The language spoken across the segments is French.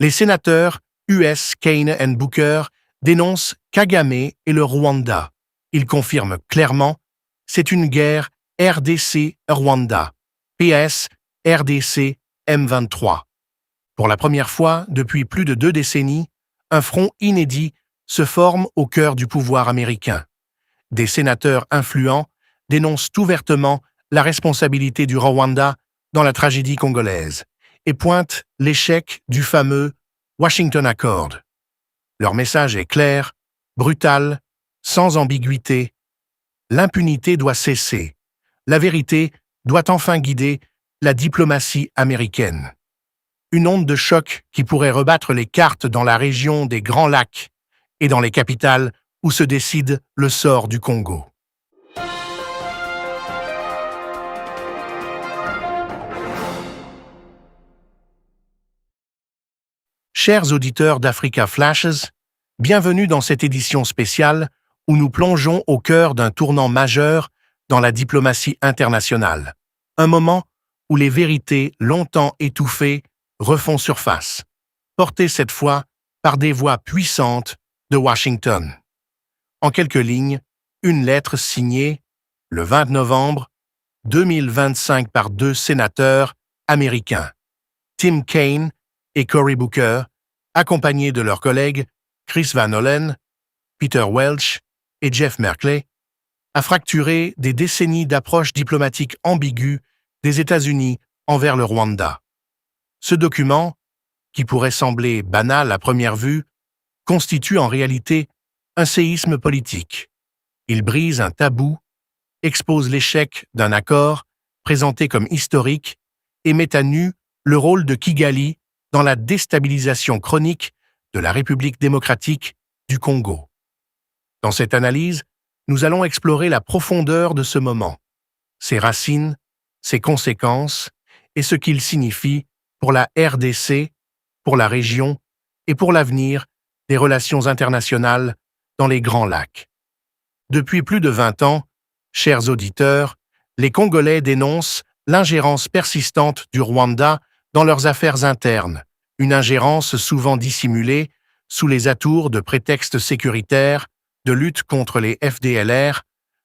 Les sénateurs US Kaine et Booker dénoncent Kagame et le Rwanda. Ils confirment clairement « c'est une guerre RDC-Rwanda ». PS RDC M23. Pour la première fois depuis plus de 2 décennies, un front inédit se forme au cœur du pouvoir américain. Des sénateurs influents dénoncent ouvertement la responsabilité du Rwanda dans la tragédie congolaise et pointent l'échec du fameux Washington Accord. Leur message est clair, brutal, sans ambiguïté. L'impunité doit cesser. La vérité doit enfin guider la diplomatie américaine. Une onde de choc qui pourrait rebattre les cartes dans la région des Grands Lacs et dans les capitales où se décide le sort du Congo. Chers auditeurs d'Africa Flashes, bienvenue dans cette édition spéciale où nous plongeons au cœur d'un tournant majeur dans la diplomatie internationale. Un moment où les vérités longtemps étouffées refont surface, portées cette fois par des voix puissantes de Washington. En quelques lignes, une lettre signée le 20 novembre 2025 par 2 sénateurs américains, Tim Kaine et Cory Booker, accompagnés de leurs collègues Chris Van Hollen, Peter Welch et Jeff Merkley, a fracturé des décennies d'approches diplomatiques ambiguës des États-Unis envers le Rwanda. Ce document, qui pourrait sembler banal à première vue, constitue en réalité un séisme politique. Il brise un tabou, expose l'échec d'un accord présenté comme historique et met à nu le rôle de Kigali dans la déstabilisation chronique de la République démocratique du Congo. Dans cette analyse, nous allons explorer la profondeur de ce moment, ses racines, ses conséquences et ce qu'il signifie pour la RDC, pour la région et pour l'avenir des relations internationales dans les Grands Lacs. Depuis plus de 20 ans, chers auditeurs, les Congolais dénoncent l'ingérence persistante du Rwanda dans leurs affaires internes, une ingérence souvent dissimulée sous les atours de prétextes sécuritaires, de lutte contre les FDLR,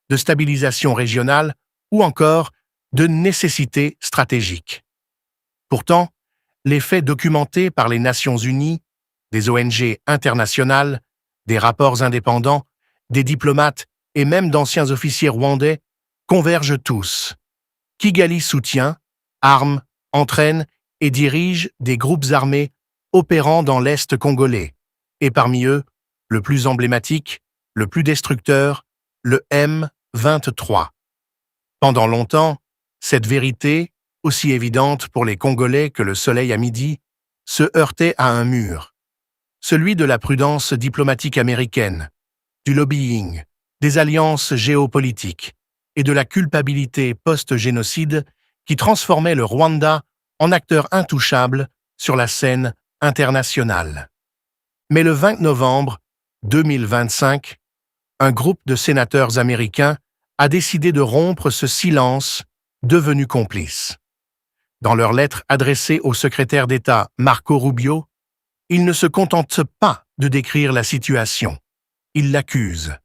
de stabilisation régionale ou encore de nécessité stratégique. Pourtant, les faits documentés par les Nations Unies, des ONG internationales, des rapports indépendants, des diplomates et même d'anciens officiers rwandais convergent tous. Kigali soutient, arme, entraîne et dirige des groupes armés opérant dans l'Est congolais, et parmi eux, le plus emblématique, le plus destructeur, le M23. Pendant longtemps, cette vérité, aussi évidente pour les Congolais que le soleil à midi, se heurtait à un mur. Celui de la prudence diplomatique américaine, du lobbying, des alliances géopolitiques et de la culpabilité post-génocide qui transformait le Rwanda en acteur intouchable sur la scène internationale. Mais le 20 novembre 2025, un groupe de sénateurs américains a décidé de rompre ce silence devenu complice. Dans leur lettre adressée au secrétaire d'État Marco Rubio, ils ne se contentent pas de décrire la situation. Ils l'accusent.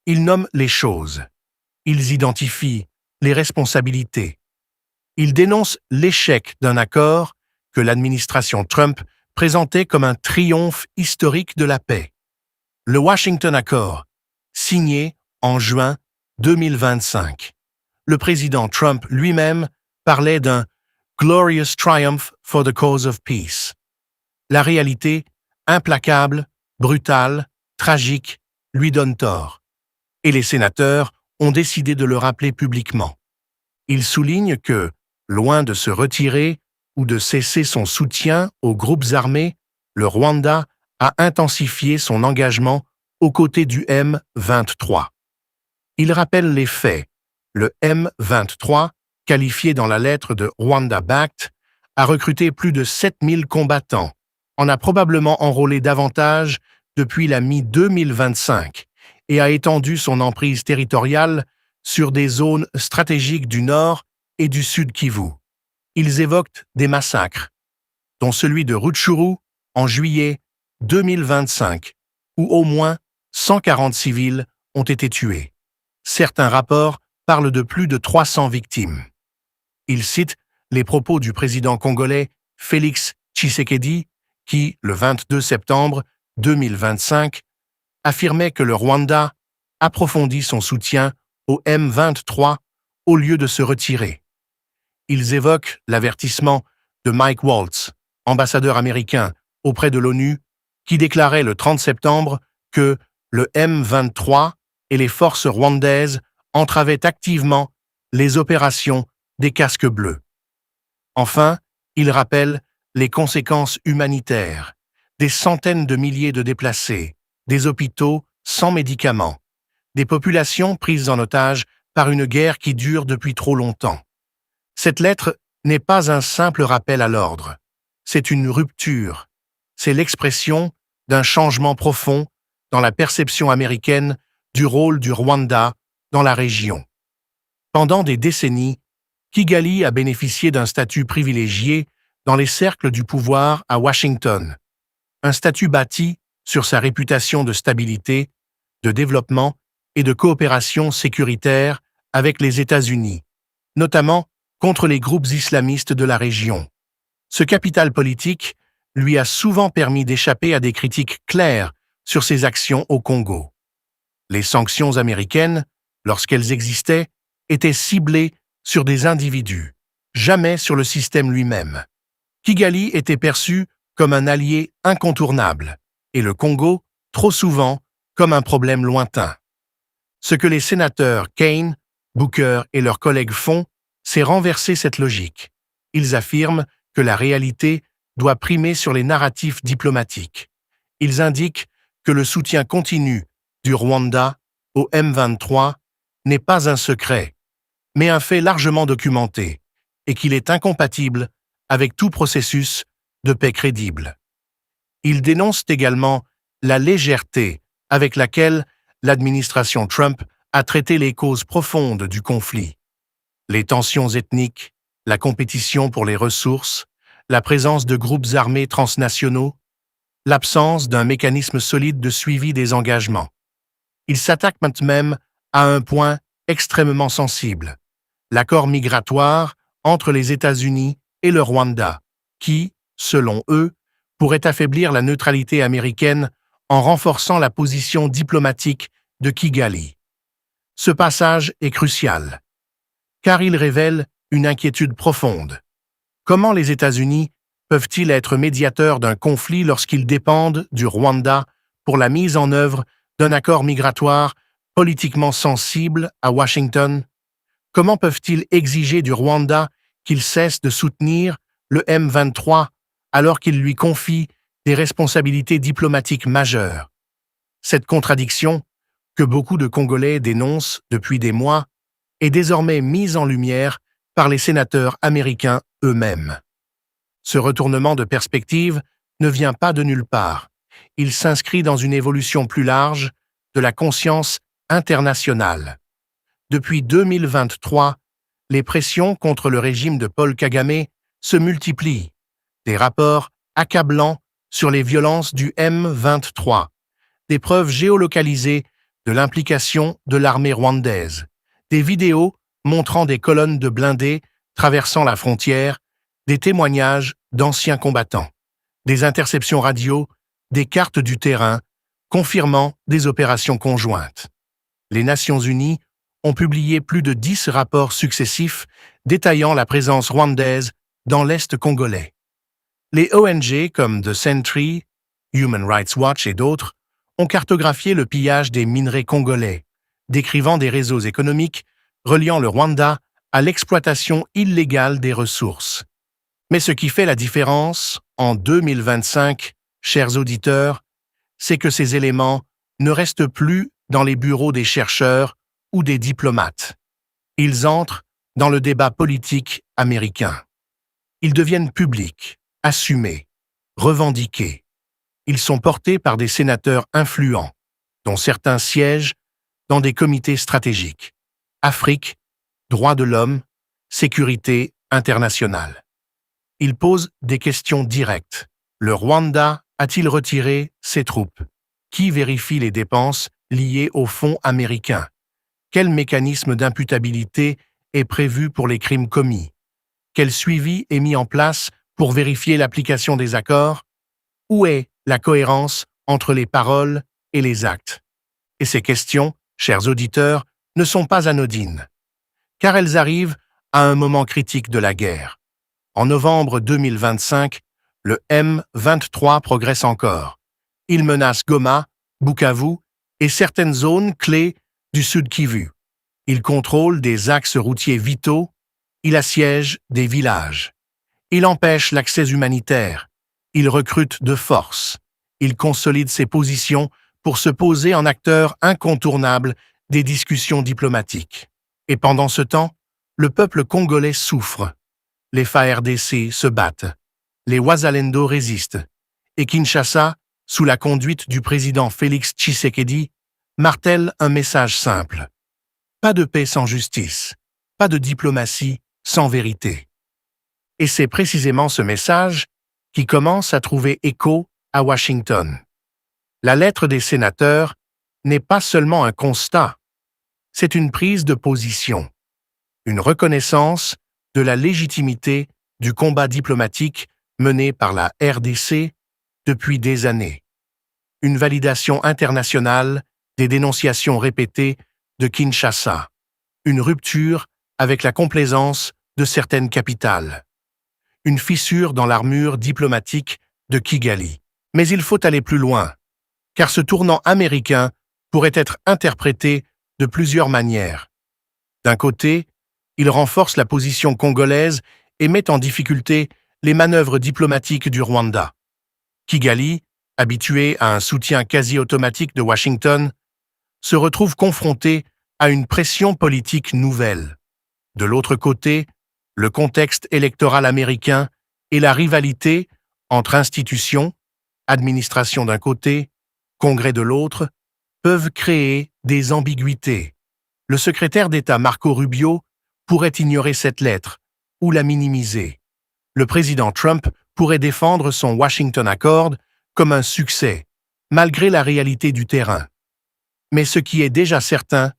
Ils nomment les choses. Ils identifient les responsabilités. Ils dénoncent l'échec d'un accord que l'administration Trump présentait comme un triomphe historique de la paix. Le Washington Accord, signé en juin 2025. Le président Trump lui-même parlait d'un « glorious triumph for the cause of peace ». La réalité, implacable, brutale, tragique, lui donne tort. Et les sénateurs ont décidé de le rappeler publiquement. Ils soulignent que, loin de se retirer ou de cesser son soutien aux groupes armés, le Rwanda a intensifié son engagement aux côtés du M23. Ils rappellent les faits. Le M23, qualifié dans la lettre de Rwanda-backed, a recruté plus de 7000 combattants, en a probablement enrôlé davantage depuis la mi-2025 et a étendu son emprise territoriale sur des zones stratégiques du nord et du sud Kivu. Ils évoquent des massacres, dont celui de Rutshuru en juillet 2025, où au moins 140 civils ont été tués. Certains rapports parlent de plus de 300 victimes. Il cite les propos du président congolais Félix Tshisekedi qui, le 22 septembre 2025, affirmait que le Rwanda approfondit son soutien au M23 au lieu de se retirer. Ils évoquent l'avertissement de Mike Waltz, ambassadeur américain auprès de l'ONU, qui déclarait le 30 septembre que le M23 et les forces rwandaises entravaient activement les opérations des casques bleus. Enfin, il rappelle les conséquences humanitaires, des centaines de milliers de déplacés, des hôpitaux sans médicaments, des populations prises en otage par une guerre qui dure depuis trop longtemps. Cette lettre n'est pas un simple rappel à l'ordre, c'est une rupture, c'est l'expression d'un changement profond dans la perception américaine du rôle du Rwanda dans la région. Pendant des décennies, Kigali a bénéficié d'un statut privilégié dans les cercles du pouvoir à Washington, un statut bâti sur sa réputation de stabilité, de développement et de coopération sécuritaire avec les États-Unis, notamment contre les groupes islamistes de la région. Ce capital politique lui a souvent permis d'échapper à des critiques claires sur ses actions au Congo. Les sanctions américaines, lorsqu'elles existaient, étaient ciblées sur des individus, jamais sur le système lui-même. Kigali était perçu comme un allié incontournable, et le Congo, trop souvent, comme un problème lointain. Ce que les sénateurs Kane, Booker et leurs collègues font, c'est renverser cette logique. Ils affirment que la réalité doit primer sur les narratifs diplomatiques. Ils indiquent que le soutien continu du Rwanda au M23 n'est pas un secret, mais un fait largement documenté, et qu'il est incompatible avec tout processus de paix crédible. Ils dénoncent également la légèreté avec laquelle l'administration Trump a traité les causes profondes du conflit. Les tensions ethniques, la compétition pour les ressources, la présence de groupes armés transnationaux, l'absence d'un mécanisme solide de suivi des engagements. Ils s'attaquent même à un point extrêmement sensible, l'accord migratoire entre les États-Unis et le Rwanda, qui, selon eux, pourrait affaiblir la neutralité américaine en renforçant la position diplomatique de Kigali. Ce passage est crucial, car il révèle une inquiétude profonde. Comment les États-Unis peuvent-ils être médiateurs d'un conflit lorsqu'ils dépendent du Rwanda pour la mise en œuvre d'un accord migratoire politiquement sensible à Washington? Comment peuvent-ils exiger du Rwanda qu'il cesse de soutenir le M23 alors qu'il lui confie des responsabilités diplomatiques majeures? Cette contradiction, que beaucoup de Congolais dénoncent depuis des mois, est désormais mise en lumière par les sénateurs américains eux-mêmes. Ce retournement de perspective ne vient pas de nulle part. Il s'inscrit dans une évolution plus large de la conscience internationale. Depuis 2023, les pressions contre le régime de Paul Kagame se multiplient. Des rapports accablants sur les violences du M23, des preuves géolocalisées de l'implication de l'armée rwandaise, des vidéos montrant des colonnes de blindés traversant la frontière, des témoignages d'anciens combattants, des interceptions radio, des cartes du terrain, confirmant des opérations conjointes. Les Nations Unies ont publié plus de 10 rapports successifs détaillant la présence rwandaise dans l'Est congolais. Les ONG comme The Sentry, Human Rights Watch et d'autres ont cartographié le pillage des minerais congolais, décrivant des réseaux économiques reliant le Rwanda à l'exploitation illégale des ressources. Mais ce qui fait la différence en 2025, chers auditeurs, c'est que ces éléments ne restent plus dans les bureaux des chercheurs ou des diplomates. Ils entrent dans le débat politique américain. Ils deviennent publics, assumés, revendiqués. Ils sont portés par des sénateurs influents, dont certains siègent dans des comités stratégiques. Afrique, droits de l'homme, sécurité internationale. Ils posent des questions directes. Le Rwanda a-t-il retiré ses troupes? Qui vérifie les dépenses liées aux fonds américains? Quel mécanisme d'imputabilité est prévu pour les crimes commis? Quel suivi est mis en place pour vérifier l'application des accords? Où est la cohérence entre les paroles et les actes? Et ces questions, chers auditeurs, ne sont pas anodines, car elles arrivent à un moment critique de la guerre. En novembre 2025, le M23 progresse encore. Il menace Goma, Bukavu et certaines zones clés du Sud Kivu. Il contrôle des axes routiers vitaux, il assiège des villages. Il empêche l'accès humanitaire, il recrute de force, il consolide ses positions pour se poser en acteur incontournable des discussions diplomatiques. Et pendant ce temps, le peuple congolais souffre. Les FARDC se battent, les Wazalendo résistent, et Kinshasa, sous la conduite du président Félix Tshisekedi, martèle un message simple. Pas de paix sans justice, pas de diplomatie sans vérité. Et c'est précisément ce message qui commence à trouver écho à Washington. La lettre des sénateurs n'est pas seulement un constat, c'est une prise de position, une reconnaissance de la légitimité du combat diplomatique mené par la RDC depuis des années, une validation internationale des dénonciations répétées de Kinshasa, une rupture avec la complaisance de certaines capitales, une fissure dans l'armure diplomatique de Kigali. Mais il faut aller plus loin, car ce tournant américain pourrait être interprété de plusieurs manières. D'un côté, il renforce la position congolaise et met en difficulté les manœuvres diplomatiques du Rwanda. Kigali, habitué à un soutien quasi automatique de Washington, se retrouve confronté à une pression politique nouvelle. De l'autre côté, le contexte électoral américain et la rivalité entre institutions, administration d'un côté, Congrès de l'autre, peuvent créer des ambiguïtés. Le secrétaire d'État Marco Rubio pourrait ignorer cette lettre ou la minimiser. Le président Trump pourrait défendre son Washington Accord comme un succès, malgré la réalité du terrain. Mais ce qui est déjà certain,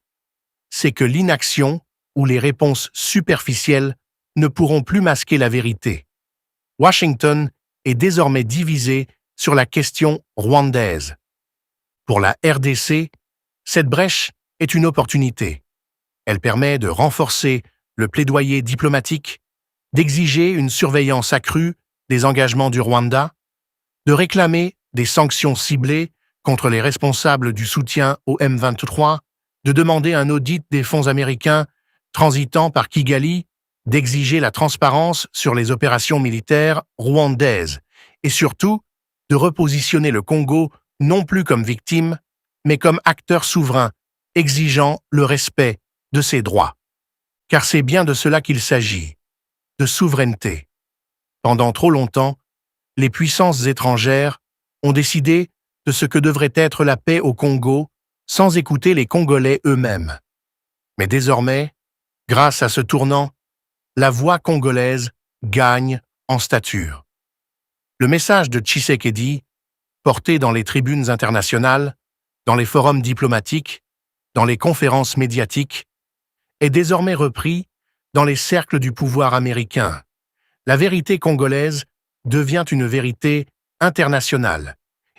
c'est que l'inaction ou les réponses superficielles ne pourront plus masquer la vérité. Washington est désormais divisé sur la question rwandaise. Pour la RDC, cette brèche est une opportunité. Elle permet de renforcer le plaidoyer diplomatique, d'exiger une surveillance accrue des engagements du Rwanda, de réclamer des sanctions ciblées contre les responsables du soutien au M23, de demander un audit des fonds américains transitant par Kigali, d'exiger la transparence sur les opérations militaires rwandaises et surtout de repositionner le Congo non plus comme victime, mais comme acteur souverain, exigeant le respect de ses droits. Car c'est bien de cela qu'il s'agit, de souveraineté. Pendant trop longtemps, les puissances étrangères ont décidé de ce que devrait être la paix au Congo sans écouter les Congolais eux-mêmes. Mais désormais, grâce à ce tournant, la voix congolaise gagne en stature. Le message de Tshisekedi, porté dans les tribunes internationales, dans les forums diplomatiques, dans les conférences médiatiques, est désormais repris dans les cercles du pouvoir américain. La vérité congolaise devient une vérité internationale.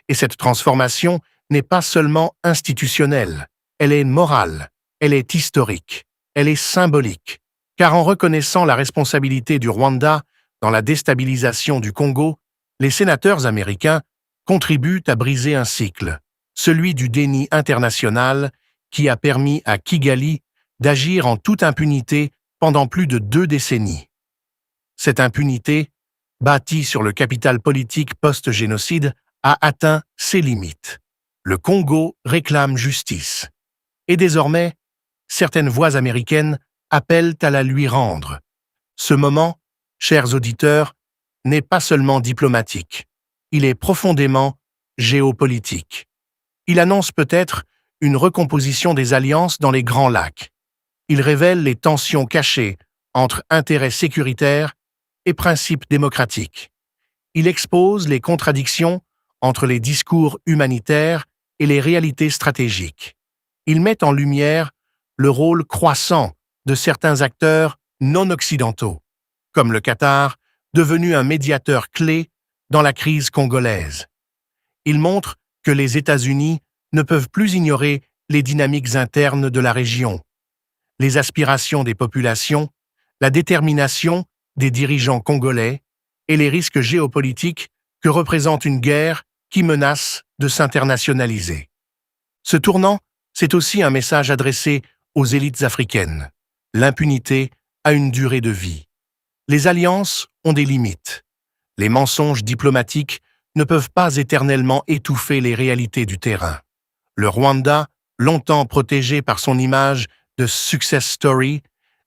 Et cette transformation n'est pas seulement institutionnelle, elle est morale, elle est historique, elle est symbolique. Car en reconnaissant la responsabilité du Rwanda dans la déstabilisation du Congo, les sénateurs américains contribuent à briser un cycle, celui du déni international qui a permis à Kigali d'agir en toute impunité pendant plus de 2 décennies. Cette impunité, bâtie sur le capital politique post-génocide, a atteint ses limites. Le Congo réclame justice. Et désormais, certaines voix américaines appellent à la lui rendre. Ce moment, chers auditeurs, n'est pas seulement diplomatique. Il est profondément géopolitique. Il annonce peut-être une recomposition des alliances dans les Grands Lacs. Il révèle les tensions cachées entre intérêts sécuritaires et principes démocratiques. Il expose les contradictions entre les discours humanitaires et les réalités stratégiques. Il met en lumière le rôle croissant de certains acteurs non occidentaux, comme le Qatar, devenu un médiateur clé dans la crise congolaise. Il montre que les États-Unis ne peuvent plus ignorer les dynamiques internes de la région, les aspirations des populations, la détermination des dirigeants congolais et les risques géopolitiques que représente une guerre qui menace de s'internationaliser. Ce tournant, c'est aussi un message adressé aux élites africaines. L'impunité a une durée de vie. Les alliances ont des limites. Les mensonges diplomatiques ne peuvent pas éternellement étouffer les réalités du terrain. Le Rwanda, longtemps protégé par son image de success story,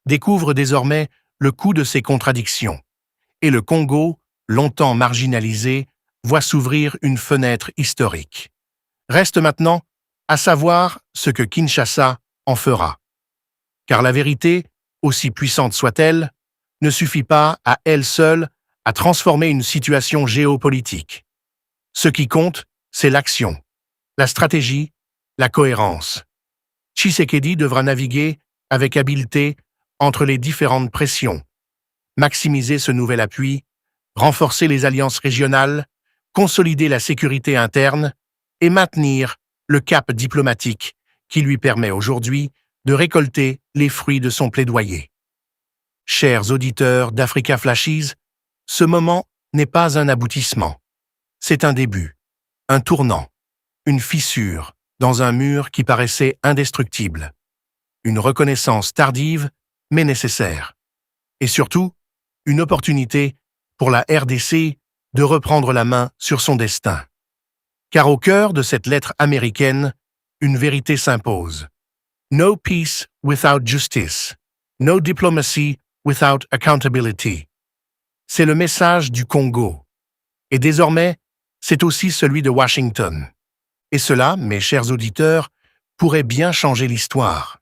découvre désormais le coût de ses contradictions. Et le Congo, longtemps marginalisé, voit s'ouvrir une fenêtre historique. Reste maintenant à savoir ce que Kinshasa en fera. Car la vérité, aussi puissante soit-elle, ne suffit pas à elle seule à transformer une situation géopolitique. Ce qui compte, c'est l'action, la stratégie, la cohérence. Tshisekedi devra naviguer avec habileté entre les différentes pressions, maximiser ce nouvel appui, renforcer les alliances régionales, consolider la sécurité interne et maintenir le cap diplomatique qui lui permet aujourd'hui de récolter les fruits de son plaidoyer. Chers auditeurs d'Africa Flashes, ce moment n'est pas un aboutissement. C'est un début, un tournant, une fissure dans un mur qui paraissait indestructible. Une reconnaissance tardive, mais nécessaire. Et surtout, une opportunité pour la RDC de reprendre la main sur son destin. Car au cœur de cette lettre américaine, une vérité s'impose. No peace without justice. No diplomacy without accountability. C'est le message du Congo. Et désormais, c'est aussi celui de Washington. Et cela, mes chers auditeurs, pourrait bien changer l'histoire.